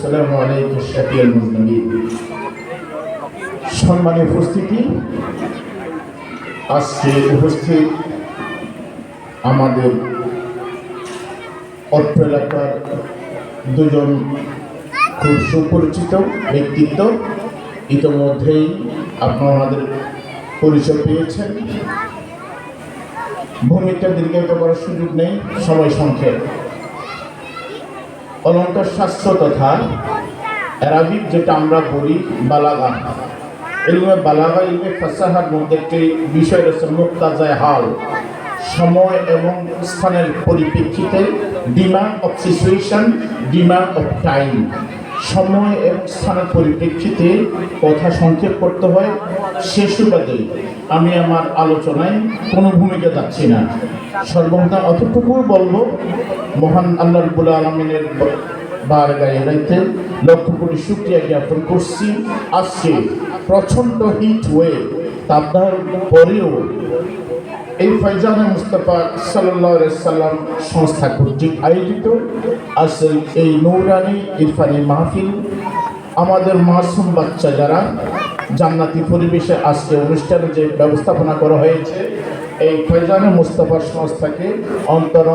ওয়াসসালামু আলাইকা শাফিউল মুজনিবিন। সম্মানীয় উপস্থিতি, আজকে উপস্থিত আমাদের অত্র এলাকার দুজন খুব সুপরিচিত ব্যক্তিত্ব। ইতিমধ্যেই আপনারা আমাদের পরিচয় পেয়েছেন। ভূমিকা দীর্ঘায়িত করার সুযোগ নেই, সময় সংক্ষেপ। অলঙ্কার শাস্ত্র তথা আরবিক যেটা আমরা বলি বালাগা, ইলমে বালাগা, ইলমে ফাসাহার মধ্যে একটি বিষয় রয়েছে মুক্তাজায় হাল, সময় এবং স্থানের পরিপ্রেক্ষিতে, demand of situation, demand of time. সময় এবং স্থানের পরিপ্রেক্ষিতে কথা সংক্ষেপ করতে হয়। সে সুবাদে আমি আমার আলোচনায় কোনো ভূমিকা যাচ্ছি না, সর্বদা অতটুকু বলবো, মহান আল্লাহ রাব্বুল আলামিনের বারগাহে রাইতে লক্ষ কোটি শুকরিয়া জ্ঞাপন করছি। আজকে প্রচণ্ড হিট ওয়েভ, তাপদাহের পরেও এই ফয়জানে মুস্তাফা সাল্লাল্লাহু আলাইহি সাল্লাম সংস্থা কর্তৃক আয়োজিত আসল এই নূরানি ইরফানি মাহফিল, আমাদের মাসুম বাচ্চা যারা জান্নাতি পরিবেশে আজকে অনুষ্ঠানে যে ব্যবস্থাপনা করা হয়েছে, এই ফয়জানে মুস্তাফার সংস্থাকে অন্তর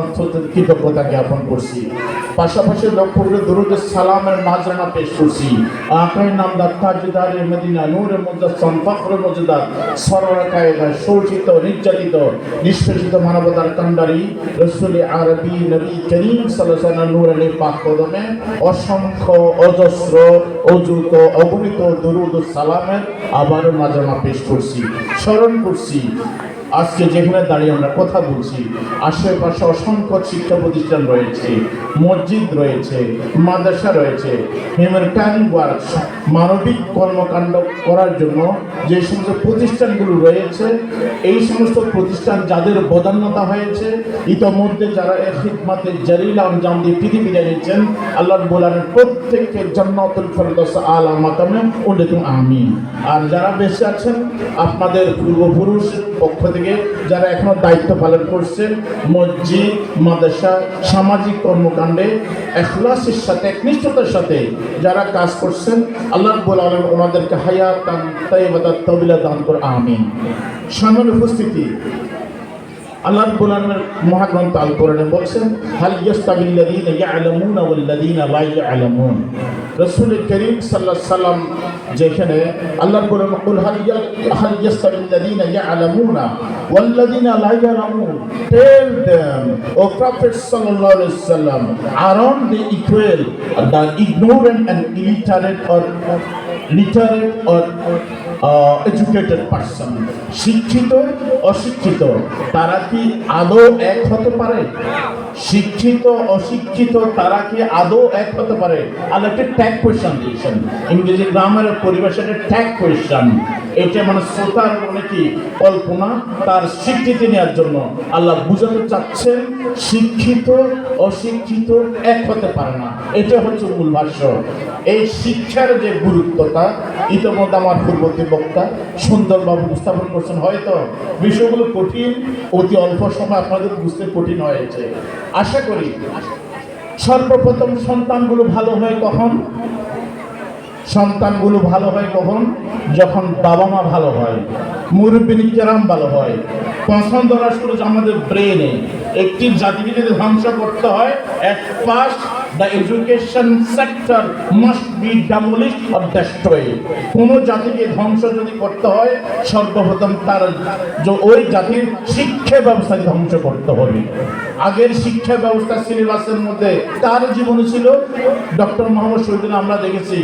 কৃতজ্ঞতা জ্ঞাপন করছি। পাশাপাশি লক্ষ্য করে দরুদ সালামের নাজরানা পেশ করছি। আকাই নামদার তাজদার মদিনা নূরে মুজাসসাম ফখরে মজদার সরওয়ার কায়দা শোষিত নির্যাতিত নিষ্পেষিত মানবতার কান্ডারি রাসূল আরবি নবী করিম সাল্লাল্লাহু আলাইহি ওয়াসাল্লাম নূরানি পাক কদমে অসংখ্য অজস্র অযুত অগণিত দরুদ সালামের আবারও নাজরানা পেশ করছি, স্মরণ করছি। আজকে যেখানে দাঁড়িয়ে আমরা কথা বলছি, আশেপাশে অসংখ্য শিক্ষা প্রতিষ্ঠান রয়েছে, মসজিদ রয়েছে, মাদ্রাসা রয়েছে, হিউম্যানিটারিয়ান ওয়ার্ক, মানবিক কর্মকাণ্ড করার জন্য যে সমস্ত প্রতিষ্ঠানগুলো রয়েছে, এই সমস্ত প্রতিষ্ঠান যাদের বদান্যতা হয়েছে, ইতোমধ্যে যারা এর খিদমাতে জারিলা আঞ্জাম দিয়ে পৃথিবী জানিয়েছেন, আল্লাহ বলারের প্রত্যেককে জান্নাতুল ফেরদৌস আলা মাকামে উল্লেখ আমিন। আর যারা বেঁচে আছেন, আপনাদের পূর্বপুরুষের পক্ষ থেকে যারা এখনো দায়িত্ব পালন করছেন, মসজিদ, মাদ্রাসা, সামাজিক কর্মকাণ্ডে ইখলাসের সাথে, একনিষ্ঠতার সাথে যারা কাজ করছেন, আল্লাহ রাব্বুল আলামিন ওনাদেরকে হায়াতান তাইয়্যিবাতান তাওয়িলা দান করে আমিন। সম্মানিত উপস্থিতি, আল্লাহ রাব্বুল আলামিন মহাগ্রন্থ আল কোরআনে বলেছেন, হাল ইয়াস্তাবিল্লাযীনা ইয়া'লামুনা ওয়াল্লাযীনা লা ইয়া'লামুন। রাসূল করিম সাল্লাল্লাহু আলাইহি সাল্লাম যেখানে আল্লাহ রাব্বুল আলামিন কুল হাল ইয়াস্তাবিল্লাযীনা ইয়া'লামুনা ওয়াল্লাযীনা লা ইয়া'লামুন, টেল দেম ও প্রফেট সাল্লাল্লাহু আলাইহি সাল্লাম, aren't they equal, the ignorant and illiterate or literate or educated person? শিক্ষিত অশিক্ষিত তারা কি আদৌ এক হতে পারে? শিক্ষিত অশিক্ষিত তারা কি আদৌ এক হতে পারে? আল্লাহ একটা ট্যাগ কোয়েশ্চন দিয়েছেন, ইংরেজি গ্রামারের পরিভাষাটা ট্যাগ কোয়েশ্চন। এটা মানে শ্রোতার মনে কি কল্পনা, তার স্বীকৃতি নেওয়ার জন্য আল্লাহ বুঝাতে চাচ্ছেন শিক্ষিত অশিক্ষিত এক হতে পারে না। এটা হচ্ছে মূল ভাষ্য। এই শিক্ষার যে গুরুত্বটা ইতিমধ্যে আমার পূর্ববর্তী বক্তা সুন্দরভাবে উপস্থাপন করছেন। হয়তো বিষয়গুলো কঠিন, অতি অল্প সময় আপনাদের বুঝতে কঠিন হয়েছে। আশা করি সর্বপ্রথম সন্তানগুলো ভালো হয় কখন? সন্তানগুলো ভালো হয় কখন? যখন বাবা মা ভালো হয়, মুরব্বিনী কেরাম ভালো হয়। পছন্দ রাষ্ট্র আমাদের ব্রেনে একটি জাতিকে যদি ধ্বংস করতে হয়, at first the education sector must be demolished or destroyed. কোনো জাতিকে ধ্বংস যদি করতে হয়, সর্বপ্রথম তার ওই জাতির শিক্ষা ব্যবস্থাকে ধ্বংস করতে হবে। আগের শিক্ষা ব্যবস্থা সিলেবাসের মধ্যে তার জীবনে ছিল ডক্টর মোহাম্মদ শহীদুল, আমরা দেখেছি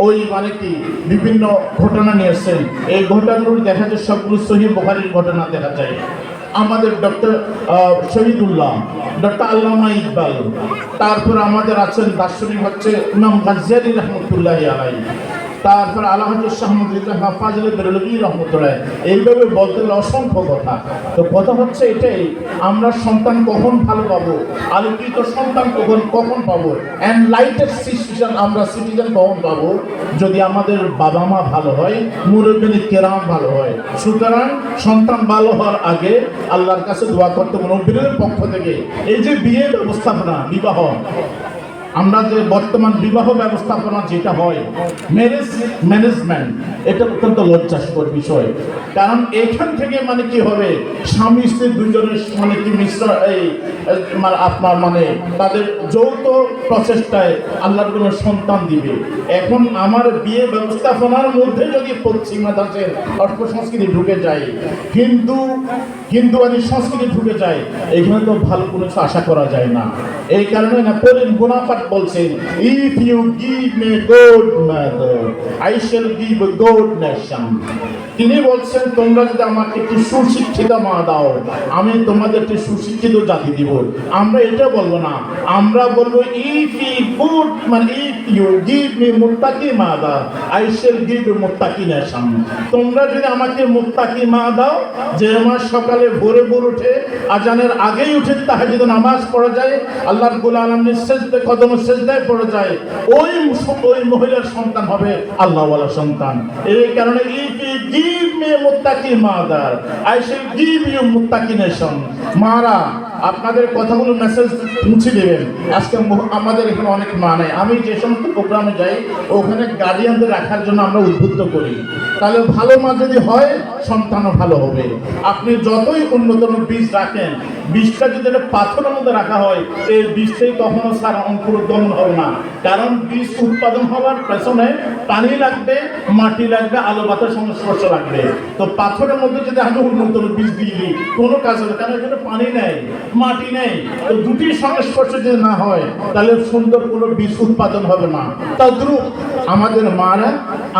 ওই মানে কি বিভিন্ন ঘটনা নিয়ে এসেছেন। এই ঘটনাগুলো দেখা যায় সবগুলো সহিহ বুখারীর ঘটনা দেখা যায়। আমাদের ডক্টর শহীদুল্লাহ, ডক্টর আল্লামা ইকবাল, তারপর আমাদের আছেন দার্শনিক হচ্ছে ইমাম গাজ্জালী রহমতুল্লাহি আলাইহি, তারপর আলা হযরত শাহ মুহাম্মদ ফাজলে বেরলভী রহমতুল্লাহ। এইভাবে বলতে অসংখ্য কথা। তো কথা হচ্ছে এটাই, আমরা সন্তান কখন ভালো পাবো, আলোকিত সন্তান কখন পাবো, এনলাইটেড সিটিজেন আমরা সিটিজেন কখন পাবো? যদি আমাদের বাবা মা ভালো হয়, মুরব্বিনী কেরাম ভালো হয়। সুতরাং সন্তান ভালো হওয়ার আগে আল্লাহর কাছে দোয়া করতে হবে নবীর পক্ষ থেকে। এই যে বিয়ে ব্যবস্থাপনা, বিবাহ, আমরা যে বর্তমান বিবাহ ব্যবস্থাপনা যেটা হয় ম্যারেজ ম্যানেজমেন্ট, এটা অত্যন্ত লজ্জাস্কর বিষয়। কারণ এখান থেকে মানে কি হবে, স্বামী স্ত্রী দুজনের মানে কি মিশ্র এই মানে আপনার মানে তাদের যৌথ প্রচেষ্টায় আল্লাহর কোনো সন্তান দিবে। এখন আমার বিয়ে ব্যবস্থাপনার মধ্যে যদি পশ্চিমাদের অর্থ সংস্কৃতি ঢুকে যায়, হিন্দুয়ানি সংস্কৃতি ঢুকে যায়, এখানে তো ভালো কোনো কিছু আশা করা যায় না। এই কারণে না করিম বোনাপাট বলছেন, if you give me good mother I shall give a good nation. তিনি বলছেন তোমরা যদি আমাকে একটু সুশিক্ষিত মা দাও, আমি তোমাদের একটু সুশিক্ষিত জাতি দিব। আমরা এটা বলবো না, আমরা বলবো ইফ ইউ গিভ মি মুত্তাকি মাদার আই শ্যাল গিভ এ মুত্তাকি নেশন। তোমরা যদি আমাকে মুত্তাকি মা দাও, যে আমার সকালে ভোরে ভোর উঠে আজানের আগেই উঠে তাহাজ্জুদ নামাজ পড়া যায়, আল্লাহ রাব্বুল আলামিনের সিজদায় কদমে সিজদায় পড়ে যায়, ওই মহিলার সন্তান হবে আল্লাহওয়ালা সন্তান। এই কারণে ইফ ইউ গিভ মি মুত্তাকি mother I shall give you মুত্তাকি নেশন। মারা আপনাদের কথাগুলো মেসেজ পৌঁছে দেবেন। আজকে আমাদের এখানে অনেক মা নেই, আমি যে সমস্ত প্রোগ্রামে যাই ওখানে গার্ডিয়ানদের রাখার জন্য আমরা উদ্বুদ্ধ করি। তাহলে ভালো মা যদি হয় সন্তানও ভালো হবে। আপনি যতই উন্নতম বীজ রাখেন, বীজটা যদি একটা পাথরের মধ্যে রাখা হয়, এই বীজটাই কখনো সার অঙ্কুরোদ্গমন হবে না। কারণ বীজ উৎপাদন হওয়ার পেছনে পানি লাগবে, মাটি লাগবে, আলো বাতাস সংস্পর্শ লাগবে। তো পাথরের মধ্যে যদি আমি উন্নতম বীজ দিয়ে দিই কোনো কাজ হবে, কারণ এখানে পানি নেই, মাটি নেই। তো দুটির সংস্পর্শ যদি না হয় তাহলে সুন্দর কোনো বীজ উৎপাদন হবে না। তদ্রূপ আমাদের মারা,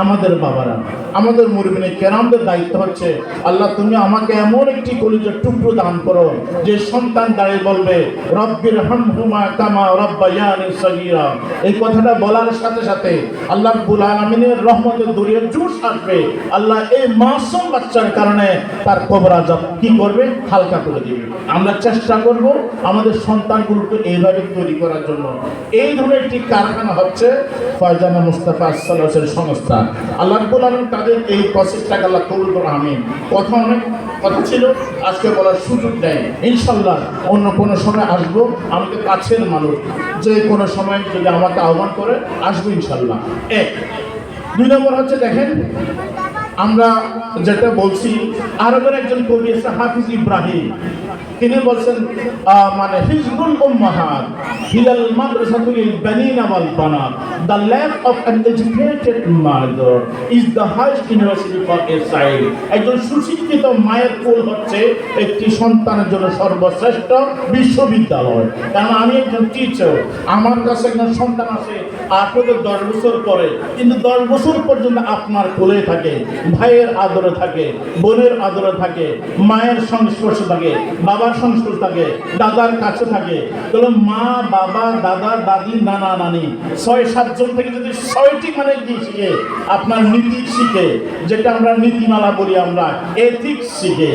আমাদের বাবারা, আমাদের মুরব্বিনে কেরামদের দায়িত্ব হচ্ছে, আল্লাহ তুমি আমাকে এমন একটি কলিজার টুকরো দান করো যে সন্তান দাঁড়িয়ে বলবে রব্বির হামহুমা কামা রাব্বায়ানি সগীরা। এই কথাটা বলার সাথে সাথে আল্লাহ রাব্বুল আলামিনের রহমতের দরিয়ার জোশ আসবে। আল্লাহ এই মাসুম বাচ্চার কারণে তার কবর আযাব কি করবে, হালকা করে দিবে। আমরা চেষ্টা করব আমাদের সন্তানগুলোকে এইভাবে তৈরি করার জন্য। এই ধরনের একটি কারখানা হচ্ছে ফয়জানা মুস্তাফা সাল্লাল্লাহু আলাইহি সংস্থা। আল্লাহ রাব্বুল আলামিন তাদের এই প্রচেষ্টাকে আল্লাহ কবুল করুন, আমিন। অনেক কথা ছিল, আজকে বলার সুযোগ দেয়। ইনশাল্লাহ অন্য কোনো সময় আসবো। আমাদের কাছের মানুষ যে কোনো সময় যদি আমাকে আহ্বান করে আসবো ইনশাল্লাহ। এক, দুই নম্বর হচ্ছে দেখেন, আমরা যেটা বলছি, আরবের একজন কবি আছে হাফিজ ইব্রাহিম, তিনি বলছেন মানে হিজবুল উম্মাহাত হিলাল মাদ্রাসাতুল বানিনা ওয়াল বানাত, the lap of an educated mother is the highest university for a child. একজন সুশিক্ষিত মায়ের কোল হচ্ছে একটি সন্তানের জন্য সর্বশ্রেষ্ঠ বিশ্ববিদ্যালয়। কারণ আমি একজন টিচার, আমার কাছে একজন সন্তান আছে আপনাদের 10 বছর পরে, কিন্তু 10 বছর পর্যন্ত আপনার কোলে থাকে, ভাইয়ের আদরে থাকে, বোনের আদরে থাকে, মায়ের সংস্পর্শ থাকে, বাবার সংস্পর্শ থাকে, দাদার কাছে থাকে। তাহলে মা, বাবা, দাদা, দাদি, নানা, নানি 6-7 জন থেকে যদি 6টি মানে কি শিখে, আপনার নীতি শিখে, যেটা আমরা নীতিমালা বলি, আমরা এথিক্স শিখে,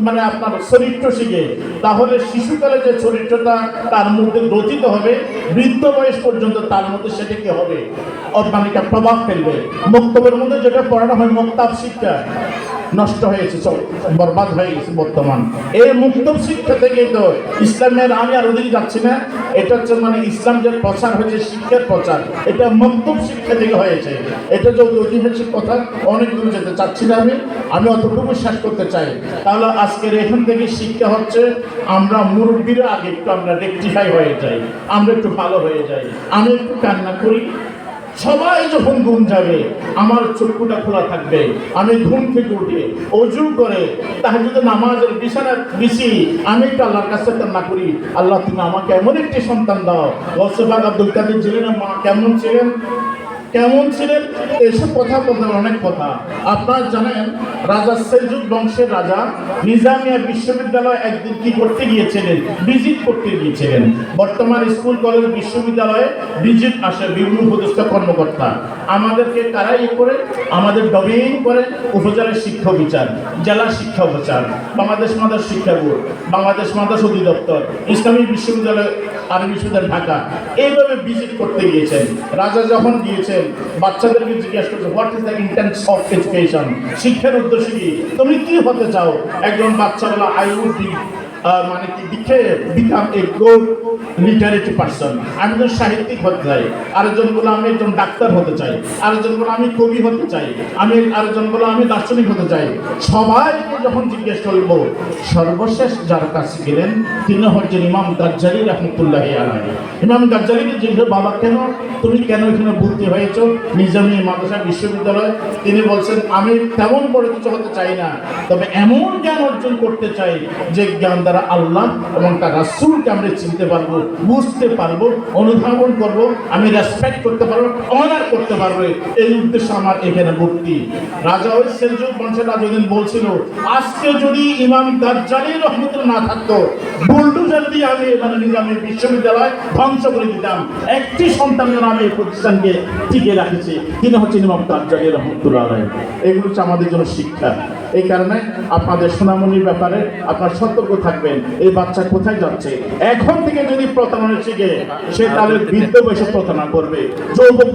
মানে আপনার চরিত্র শিখে, তাহলে শিশুকালে যে চরিত্রটা তার মধ্যে গ্রথিত হবে, বৃদ্ধ বয়স পর্যন্ত তার মধ্যে সেটা কি হবে, অর্গানিকা প্রভাব ফেলবে। বক্তব্যের মধ্যে যেটা পড়ানো হয় মুক্তাব শিক্ষা, নষ্ট হয়েছে, বরবাদ হয়ে গেছে বর্তমান। এই মুক্তব শিক্ষা থেকে তো ইসলামের, আমি আর ওদিকে যাচ্ছি না, এটা হচ্ছে মানে ইসলাম যে প্রচার হয়েছে, শিক্ষার প্রচার, এটা মুক্তব শিক্ষা থেকে হয়েছে। এটা যে ঐতিহাসিক কথা, অনেক দূর যেতে চাচ্ছি না আমি অতটুকু শেষ করতে চাই। তাহলে আজকের এখান থেকে শিক্ষা হচ্ছে, আমরা মুরব্বীরা আগে একটু আমরা রেকটিফাই হয়ে যাই, আমরা একটু ভালো হয়ে যাই, আমি একটু কান্না করি। সবাই যখন ঘুম যাবে আমার চক্ষুটা খোলা থাকবে, আমি ঘুম থেকে উঠে অজু করে তাহাজ্জুদের নামাজের বিছানা বিছি আমি একটু আল্লাহর কাছে কান্না করি, আল্লাহ তুমি আমাকে এমন একটি সন্তান দাও। গৌসে পাক আব্দুল কাদের জিলানী মা কেমন ছিলেন, এসব কথা বলতে অনেক কথা। আপনারা জানেন রাজা সেলজুক বংশের রাজা নিজামিয়া বিশ্ববিদ্যালয় একদিন কি করতে গিয়েছিলেন, ভিজিট করতে গিয়েছিলেন। বর্তমান স্কুল কলেজ বিশ্ববিদ্যালয়ে ভিজিট আসে বিভিন্ন উপদেষ্টা কর্মকর্তা, আমাদেরকে কারা করে, আমাদের ডবিং করে উপজেলার শিক্ষা বিচার, জেলা শিক্ষা বিচার, বাংলাদেশ মাদ্রাসা শিক্ষা বোর্ড, বাংলাদেশ মাদ্রাসা অধিদপ্তর, ইসলামী বিশ্ববিদ্যালয়, আরবি বিশ্ববিদ্যালয় ঢাকা, এইভাবে ভিজিট করতে গিয়েছেন। রাজা যখন গিয়েছেন বাচ্চাদেরকে জিজ্ঞাসা করছে what is the intense of education, শিক্ষার উদ্দেশ্য কি, তুমি কি হতে চাও? একজন বাচ্চা বলা আই উড বি মানে কি বিকাম এ গুড লিটারেটি পার্সন। আমি একজন সাহিত্যিক হতে চাই, আরেকজন বলে আমি একজন ডাক্তার হতে চাই, আরেকজন বলে আমি কবি হতে চাই, আরেকজন বলে আমি দার্শনিক হতে চাই। সবাইকে যখন জিজ্ঞেস করবো, সর্বশেষ যার কাছে গেলেন তিনি হচ্ছেন ইমাম গাজ্জালী রহমতুল্লাহ আলাইহি। ইমাম গাজ্জালীকে জিজ্ঞেস, বাবা তুমি কেন এখানে ভর্তি হয়েছো নিজামী মাদ্রাসা বিশ্ববিদ্যালয়? তিনি বলছেন, আমি তেমন বড় কিছু হতে চাই না, তবে এমন জ্ঞান অর্জন করতে চাই যে জ্ঞান দ্বারা আল্লাহ এবং তার রাসূলকে আমরা চিনতে পারবো, বুঝতে পারবো, অনুধাবন করবো, আমি রেসপেক্ট করতে পারবো, অনার করতে পারবো। এই উদ্দেশ্য আমার এখানে ভর্তি। রাজা ওই সেলজুক বংশের রাজাদিন বলছিল, আজকে যদি ইমাম গাজ্জালী রহমতুল্লাহ না থাকতো, বুলডোজার দিয়ে আমি নিজামী বিশ্ববিদ্যালয় ধ্বংস করে দিতাম। একটি সন্তান যেন আমি এই প্রতিষ্ঠানকে টিকে রাখেছি, তিনি হচ্ছেন ইমাম গাজ্জালী রহমতুল্লাহ আলাইহি। এগুলো হচ্ছে আমাদের জন্য শিক্ষা। এই কারণে আপনাদের সোনামণির ব্যাপারে আপনার সতর্ক থাকবেন। এই বাচ্চা কোথায় যাচ্ছে? এখন থেকে যদি প্রতারণা শিখে, সে তাহলে বৃদ্ধ বয়সে প্রতারণা করবে, যৌবক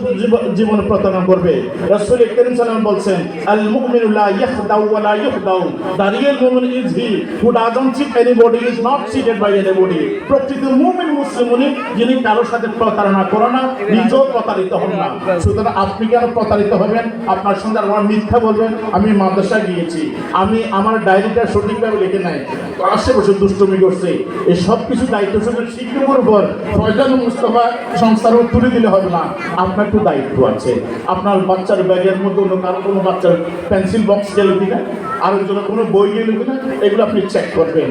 জীবনে প্রতারণা করবে। রাসূল কারীম সাল্লাল্লাহু আলাইহি ওয়াসাল্লাম বলছেন, আল মুমিনু লা ইয়াখদাউ ওয়া লা ইখদাউ। দ্য রিয়েল মুমিন is he who doesn't cheat anybody, is not cheated by anybody. প্রকৃত মুমিন মুসলিম উনি যিনি কারোর সাথে প্রতারণা করে না, নিজেও প্রতারিত হন না। সুতরাং আপনি কেন প্রতারিত হবেন? আপনার সঙ্গে আমার মিথ্যা বলবেন, আমি মাদ্রাসায় গিয়েছি, আমি আমার ডায়েরিটা সঠিকভাবে লিখে নাই, ক্লাসে বসে দুষ্টুমি করছে, এই সব কিছু দায়িত্ব শুধু শিক্ষকের উপর ফয়জাল মুস্তাফা সংস্থার উপর তুলে দিলে হবে না। আপনার একটু দায়িত্ব আছে। আপনার বাচ্চার ব্যাগের মধ্যে অন্য কারো কোনো বাচ্চার পেন্সিল বক্স গেল কিনা, আরেকজনের কোনো বই গেল কিনা, এগুলো আপনি চেক করবেন।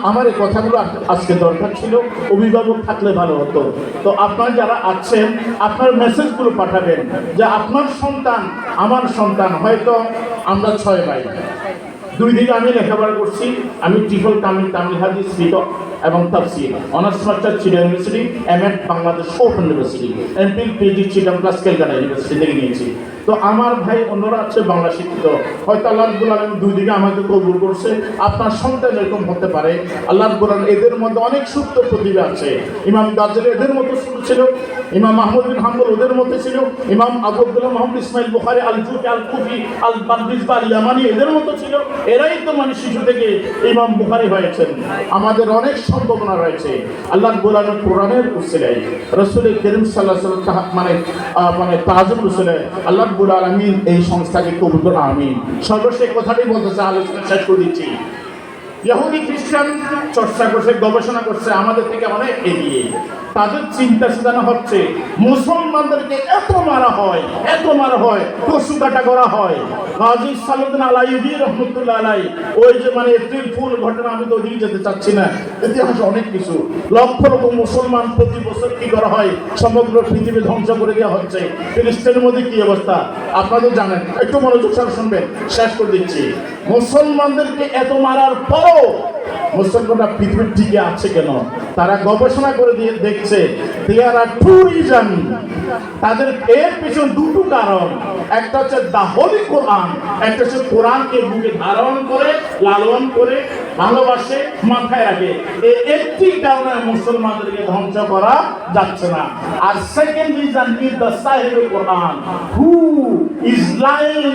আমার এই কথাগুলো আজকে দরকার ছিল, অভিভাবক থাকলে ভালো হতো। তো আপনার যারা আছেন, আপনার মেসেজগুলো পাঠাবেন যে আপনার সন্তান, আমার সন্তান, হয়তো আমরা 6 ভাই, 2 দিকে আমি লেখাপড়া করছি। আমি টিফল তামিল হাদিস ফিকহ এবং তাফসীর, honours master Chittagong university, MEd Bangladesh open university, MPL PhD Chittagong plus Calcutta university থেকে নিয়েছি। তো আমার ভাই অন্যরা আছে বাংলা শিক্ষিত, হয়তো আল্লাহ রাব্বুল আলামিন 2 দিকে আমাকে কবুল করছে। আপনার সন্তান এরকম হতে পারে। আল্লাহ রাব্বুল আলামিন এদের মধ্যে অনেক সুপ্ত প্রতিভা আছে। ইমাম গাজ্জালী এদের মতো ছিল, ইমাম আহমদ বিন হাম্বল ওদের মতো ছিল, ইমাম আবু আব্দুল্লাহ মুহাম্মদ ইসমাইল বুখারী আল জুফি আল কুফি আল বাগদাদি আল ইয়ামানি এদের মতো ছিল। এরাই তো শিশু থেকে ইমাম বুখারী হয়েছেন। আমাদের অনেক সম্ভাবনা রয়েছে। আল্লাহ রাব্বুল আলামিন কোরআনের উসিলায়, রাসূল কারীম সাল্লাল্লাহু আলাইহি ওয়াসাল্লাম মানে তাআজ্জুব উসিলায় আল্লাহ রাব্বুল আলামিন এই সংস্থাকে কবুল করুন, আমিন। সর্বশেষ কথাটি বলতেছে, আলোচনা শেষ করে দিচ্ছি। ইহুদি খ্রিস্টান চর্চা করছে, গবেষণা করছে, আমাদের থেকে অনেক এগিয়ে। তাদের চিন্তা চেতনা হচ্ছে মুসলমানদেরকে এত মারা হয়, পশু কাটা করা হয়। গাজী সালাউদ্দিন আলাইহি রহমতুল্লাহ আলাইহি, ওই যে এপ্রিল ফুল ঘটনা, আমি তো ওদিকে যেতে চাচ্ছি না, ইতিহাসে অনেক কিছু। লক্ষ লক্ষ মুসলমান প্রতি বছর কি করা হয়, সমগ্র পৃথিবী ধ্বংস করে দেওয়া হচ্ছে। ফিলিস্তিনের মধ্যে কি অবস্থা আপনাদের জানেন, একটু মনোযোগ সহ শুনবেন, শেষ করে দিচ্ছি। মুসলমানদেরকে এত মারার পরও মুসলমানরা পৃথিবীর টিকে আছে কেন? তারা গবেষণা করে দিয়ে দেখছে, দেয়ার আর 2 রিজন। তাদের এর পিছনে 2টো কারণ। একটা হচ্ছে দা হোলি কোরআন, একটা হচ্ছে কোরআনকে বুকে ধারণ করে, লালন করে, ভালোবাসে, মাথায় রাখে। এই একটি কারণে মুসলমানদেরকে ধ্বংস করা যাচ্ছে না। আর সেকেন্ড রিজন ইজ দা সাহিবুল কোরআন, who is lying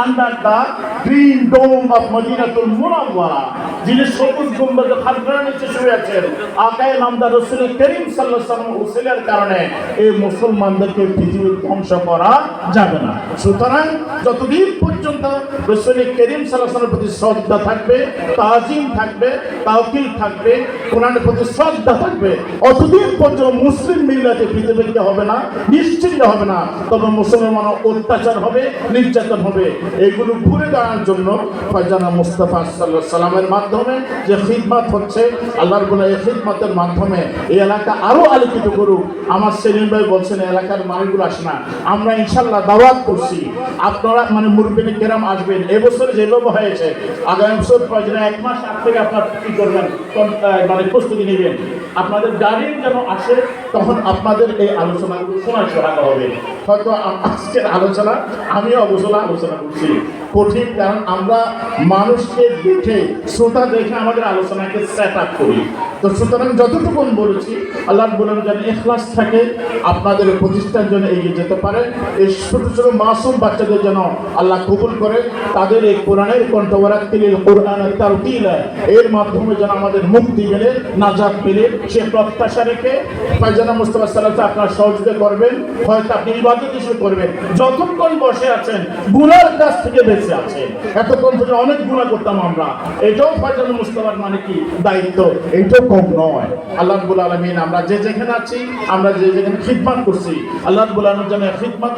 under the green dome of মদিনাতুল মুনাওয়ারা, যিনি সবুজ গম্বুজে খাজরার নিচে শুয়ে আছেন। আকায়ে নামদার রাসূল কারীম সাল্লাল্লাহু আলাইহি ওয়াসাল্লাম উসিলার কারণে এই মুসলমানদেরকে পৃথিবী ধ্বংস করা যাবে না। সুতরাং যতদিন পর্যন্ত রাসূল কারীম সাল্লাল্লাহু আলাইহি ওয়াসাল্লামের প্রতি শ্রদ্ধা থাকবে, তাজিম থাকবে, তাওকিল থাকবে, কোরআনের প্রতি শ্রদ্ধা থাকবে, অতদিন পর্যন্ত মুসলিম মিল্লাতে পৃথিবীতে হবে না, নিশ্চিন্ত হবে না। তবে মুসলমান অত্যাচার হবে, নির্যাতন হবে। এগুলো ঘুরে দাঁড়ানোর জন্য ফয়জানা মুস্তাফা সাল্লাল্লাহু আলাইহি ওয়াসাল্লামের মাধ্যমে যে খিদমত হচ্ছে, আল্লাহর বলে এই খিদমতের মাধ্যমে এই এলাকা আরো আলোকিত করুক। আমার সেলিম ভাই বলছেন এলাকার মানুষগুলো আসে না, আমরা ইনশাল্লাহ দাওয়াত করছি, আপনারা মুরব্বিনে কেরাম আসবেন। এবছর যেভাবে হয়েছে, আগামী বছর প্রয়োজনে 1 মাস আগ থেকে আপনার কি করবেন, প্রস্তুতি নেবেন। আপনাদের গাড়ি যেন আসে, তখন আপনাদের এই আলোচনাগুলো শোনা হবে। হয়তো আজকের আলোচনা আমিও আলোচনা করছি কঠিন, কারণ আমরা মানুষকে দেখে, শ্রোতা দেখে আমাদের আলোচনাকে সেট আপ করি। তো সুতরাং যতটুকু বলেছি আল্লাহ বলেন যেন ইখলাস থাকে, আপনাদের প্রতিষ্ঠান যেন এগিয়ে যেতে পারে, এই ছোট ছোট মাসুম বাচ্চাদের যেন আল্লাহ কবুল করে, তাদের এই কোরআনের কণ্ঠবরাত্তিল কোরআনের তারতিল এর মাধ্যমে যেন আমাদের মুক্তি পেলে, নাজাত পেলে, সে প্রত্যাশা রেখে ফায়জানা মুস্তাফা সাল্লাল্লাহু আপনারা সহযোগিতা করবেন, হয়তো আপনি ইবাদত হিসেবে করবেন, যতক্ষণ বসে আছেন গুনার কাছ থেকে বেঁচে আছেন। এতক্ষণ ধরে অনেক গুনাহ করতাম আমরা, এটাও ফায়জানা মুস্তাফার মানে কি দায়িত্ব, এইটাও কম নয়। আল্লাহ রাব্বুল আলামিন আমরা যে যেখানে আছি, আমরা যে যেখানে খিদমত করছি, আল্লাহ রাব্বুল আলামিন যেন খিদমত